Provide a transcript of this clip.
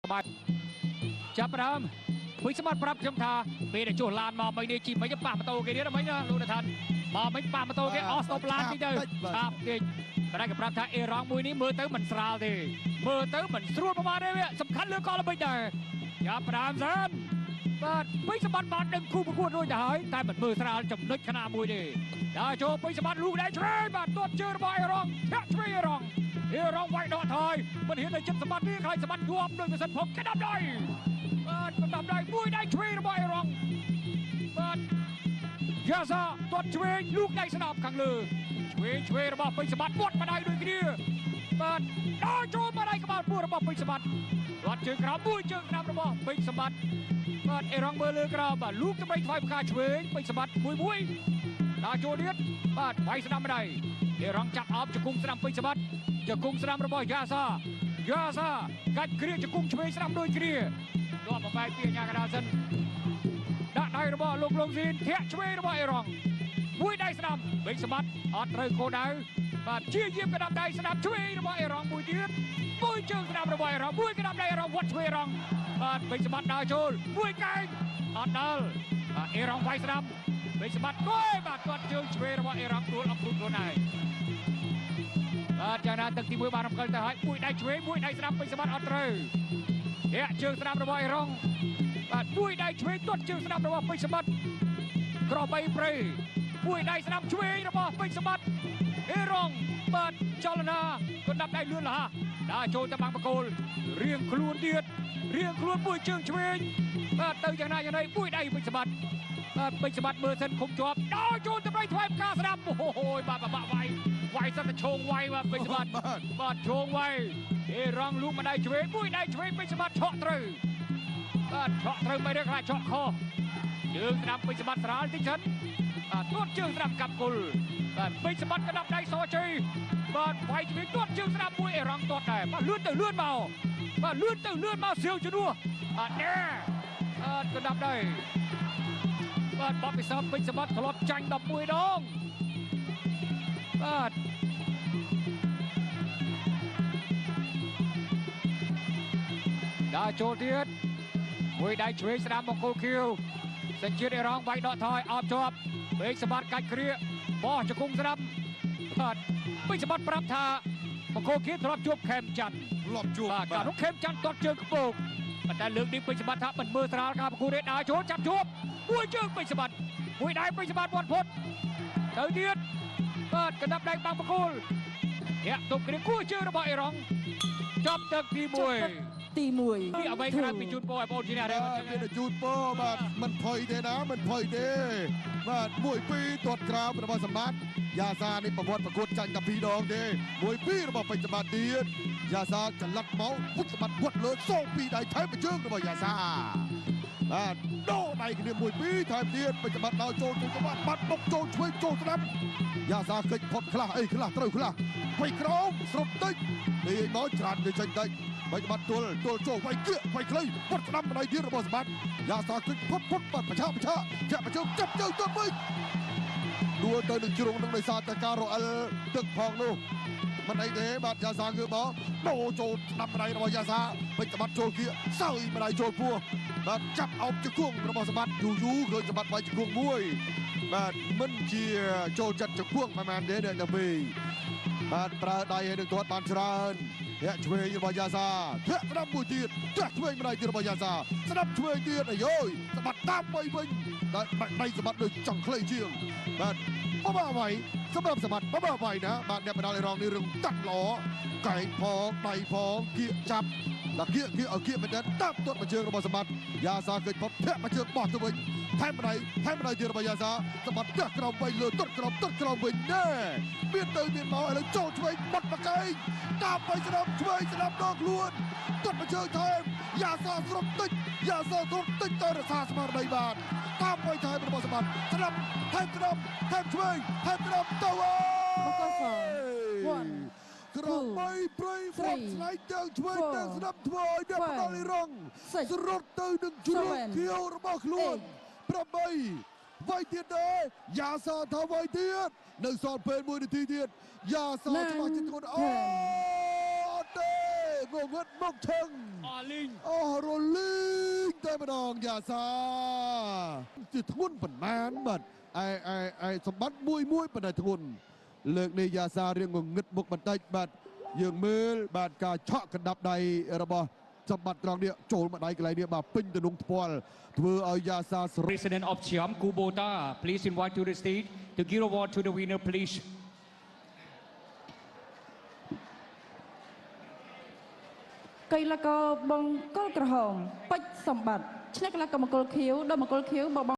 ក្បាលចាប់ដើមពុយសម្បត្តិប្រាប់ខ្ញុំថាពេលដែលចុះឡានមកបីនេះជីមិនប៉ះម៉ូតូគេទៀតហ្មងណាលោកថាមកមិនប៉ះម៉ូតូគេអស់ស្តុបឡានតិចទៅឆាប់តិចតែគេប្រាប់ថាអេរ៉ង់មួយនេះមើលទៅមិនស្រាលទេមើលទៅមិនស្រួលប្រហែលទេវាសំខាន់លើកលល្បិចដែរចាប់ដើមសិនបាទពុយសម្បត្តិបានដឹងគូប្រកួតរួចទៅហើយតែមិនមើលស្រាលចំណុចខ្នាមួយទេដល់ចូលពុយសម្បត្តិលូកដៃឆ្វេងបាទទាត់ជើងរបស់អេរ៉ង់ធាក់ឆ្វេងអេរ៉ង់វាយដកថយមិនហ៊ានទៅចិត្តសម្បត្តិនេះខ្លាចសម្បត្តិងាប់ដោយប្រសិទ្ធភពគេដាប់ដៃបាទក៏ដាប់ដៃមួយដៃឆ្វេងរបស់អេរ៉ង់បាទយ៉ាសាទាត់ឆ្វេងលូកដៃស្ដាប់ខាងលើឆ្វេងរបស់ពុយសម្បត្តិវត្តម្ដាយដូចគ្នាបាទដល់ចូលម្ដាយក្បាលពោះរបស់ពុយសម្បត្តិទាត់ជើងក្រោមមួយជើងស្ដាប់របស់ពុយសម្បត្តិបាទអេរ៉ង់មើលលើក្រោមបាទលូកដើម្បីថ្វាយផ្កាឆ្វេងពុយសម្បត្តិមួយដល់ចូលទៀតបាទវាយស្ដាប់ម្ដាយអេរ៉ង់ចាប់អោបជង្គង់ស្ដាំពុយសម្បត្តិជង្គង់ស្ដាំរបស់យ៉ាសាកាច់គ្រាជង្គង់ឆ្វេងស្ដាំដូចគ្នាដល់បបែកពីអាញាកដាលសិនដាក់ដៃរបស់លោកលងស៊ីនធាក់ឆ្វេងរបស់អេរ៉ង់មួយដៃស្ដាំពេញសម្បត្តិអត់ត្រូវគោលដៅបាទជាយាមកដាប់ដៃស្ដាំឆ្វេងរបស់អេរ៉ង់មួយទៀតមួយជើងស្ដាំរបស់អេរ៉ង់មួយកដាប់ដៃអេរ៉ង់វត្តឆ្វេងអេរ៉ង់បាទពេញសម្បត្តិដើរចូលមួយកែងអត់ដល់អេរ៉ង់វាយស្ដាំពេញសម្បត្តិគួយបាទគាត់ជើងឆ្វេងរបស់អេរ៉ង់ដួលអត់គ្រប់ខ្លួនហើយបាទយ៉ាងណាទឹកទី1បានរំកិលទៅហើយមួយដៃឆ្វេងមួយដៃស្ដាំពេញសម្បត្តិអត់ត្រូវធាក់ជើងស្ដាំរបស់អេរ៉ង់បាទមួយដៃឆ្វេងទាត់ជើងស្ដាំរបស់ពេញសម្បត្តិក្របីព្រៃមួយដៃស្ដាំឆ្វេងរបស់ពេញសម្បត្តិអេរ៉ង់បាទចលនាក៏ដាប់ដៃលឿនលះដើរចូលទៅបាំងបកូលរៀងខ្លួនទៀតរៀងខ្លួនមួយជើងឆ្វេងបាទទៅយ៉ាងណាយ៉ាងណីមួយដៃពេញសម្បត្តិបាទពេញសម្បត្តិមើលសិនឃុំជាប់ដើរចូលទៅប្រៃថ្វាយផ្កាស្ដាំអូយបាទបាក់វាយសិនទៅឈោងវាយបាទពេញសម្បត្តិបាទឈោងវាយអេរ៉ង់លូកម្ដាយឆ្វេងមួយដៃឆ្វេងពេញសម្បត្តិឆក់ត្រូវបាទឆក់ត្រូវមិនទេខ្លាចឆក់ខុសជើងស្ដាំពេញសម្បត្តិស្រាលតិចសិនបាទទាត់ជើងស្ដាំកាប់គុលបាទពេញសម្បត្តិក៏ដាប់ដៃសជ័យបាទវាយជំនាញទាត់ជើងស្ដាំមួយអេរ៉ង់ទាត់ដែរបាទលឿនទៅលឿនមកបាទលឿនទៅលឿនមកសៀវជំនួសអត់ណែក៏ដាប់ដៃបាទបបពិសោធន៍ពេញសម្បត្តិធ្លាប់ចាញ់11ដងបាទដើរចូលទៀតមួយដៃឆ្វេងស្ដាំបង្គោលខៀវសញ្ជាតិអេរ៉ង់វាយដកថយអោបជាប់ពេកសម្បត្តិកាច់គ្រាបោះជង្គង់ស្ដាំបាទពេកសម្បត្តិប្រាប់ថាបង្គោលខៀវធ្លាប់ជួបខេមច័ន្ទបាទកាលនោះខេមច័ន្ទទាត់ជើងខ្ពស់ប៉ុន្តែលើកនេះពេកសម្បត្តិថាមិនមើលស្រាលការប្រគួតទេដើរចូលចាប់ជួបមួយជើងពេកសម្បត្តិមួយដៃពេកសម្បត្តិវត្តពុតទៅទៀតបាទកណ្ដាប់ដៃបាំងបង្គោលធាក់ទប់គ្រាគួរជើងរបស់អេរ៉ង់ចប់ទឹកទី1ទី1ពីអ្វីក្រៅពីជូនពរឲ្យបងជាអ្នកដែរមានជូនពរបាទមិនភ័យទេណាមិនភ័យទេបាទ1 2ទាត់ក្រោមរបស់សម្បត្តិយ៉ាសានេះប្រវត្តិប្រកួតចាញ់តែ2ដងទេ1 2របស់ពេជ្រសម្បត្តិទៀតយ៉ាសាចល័តមកពុតសម្បត្តិវត្តលើសូ2ដៃថែមជើងរបស់យ៉ាសាបាទដោដៃគ្នា1 2ថែមទៀតពេជ្រសម្បត្តិដល់ចូលជើងសម្បត្តិបាត់បុកចូលឆ្វេងចូលស្ដាំយ៉ាសាគេចផុតខ្លះអីខ្លះត្រូវខ្លះវៃក្រោមស្រុតតិចនិយាយមកច្រើនទៅចេញតិចបាច់បាត់ទល់ចូលវាយគៀកវាយខ្លីវត្តស្ដាំម្ដាយទៀតរបស់សម្បត្តិយ៉ាសាគិតផុតបាត់ប្រឆាចាក់ប្រជើងចាប់ជើងទៅវិញដួលទៅនឹងជ្រុងនឹងដោយសារតែការរអិលទឹកផងនោះមិនអីទេបាទយ៉ាសាគឺមកដោចូលស្ដាំម្ដាយរបស់យ៉ាសាពេជ្រសម្បត្តិចូលគៀកសើយម្ដាយចូលពោះបាទចាប់អោបជង្គង់របស់សម្បត្តិយូឃើញសម្បត្តិវាយជង្គង់មួយបាទមិនជាចូលចិត្តជង្គង់ប្រហែលទេអ្នកតាវីបាទប្រើដៃឲ្យនឹងទាត់បានច្រើនធាក់ឆ្វេងរបស់យ៉ាសាធាក់ស្ដាំមួយទៀតធាក់ឆ្វេងម្ដាយទៀតរបស់យ៉ាសាស្ដាំឆ្វេងទៀតអាយយសម្បត្តិតាមបីវិញតែដៃសម្បត្តិដូចចង់ខ្លីជាងបាទបបាវាយសម្រាប់សម្បត្តិបបាវាយណាបាទអ្នកបដាល់អេរ៉ង់នេះរឿងតាត់ល្អកែងផងដៃផងគៀកចាប់ដល់គៀកឲ្យគៀកមិនដែរតាប់ទាត់មកជើងរបស់សម្បត្តិយ៉ាសាឃើញផុតធាក់មកជើងបោះទៅវិញថែមម្ដាយទៀតរបស់យ៉ាសាសម្បត្តិចាស់ក្រោមវិញលើទាត់ក្រោមវិញណែមានទៅមានមកឥឡូវចូលឆ្វេងបាត់បកែងតាមไปស្ដាប់ឆ្វេងស្ដាប់ដកខ្លួនទាត់មកជើងថែមយ៉ាសាស្រុតតិចទៅរក្សាស្មារតីបានតាមไปថែមរបស់សម្បត្តិស្ដាប់ថែមឆ្វេងថែមទៅក្របីព្រៃវត្តស្លាយទៅឆ្វេងទៅស្ដាប់ធ្វើឲ្យអ្នកបដាល់អេរ៉ង់ស្រុតទៅនឹងជ្រុងខៀវរបស់ខ្លួន8វាយទៀតដែរយ៉ាសាថាវាយទៀតនៅសល់ពេល1នាទីទៀតយ៉ាសាច្បាស់ជាធ្ងន់អូទេ ងងឹតមកឈឹង អស់លីង អូរលីងតែម្ដងយ៉ាសាជាធ្ងន់ប៉ុន្មានបាទឯសម្បត្តិមួយប៉ុន្តែធ្ងន់លើកនេះយ៉ាសារៀងងងឹតមុខបន្តិចបាទយើងមើលបាទការឆក់កណ្ដាប់ដៃរបស់សម្បត្តិត្រង់នេះចូលមកដៃកន្លែងនេះបាទពេញទំនងថ្ពាល់ធ្វើឲ្យយ៉ាសា President of Chiam Kubota please invite to the stage to give award to the winner please កីឡាករបង្គោលក្រហមពេជ្រសម្បត្តិឆ្នះកីឡាករមង្គលខៀវដល់មង្គលខៀវប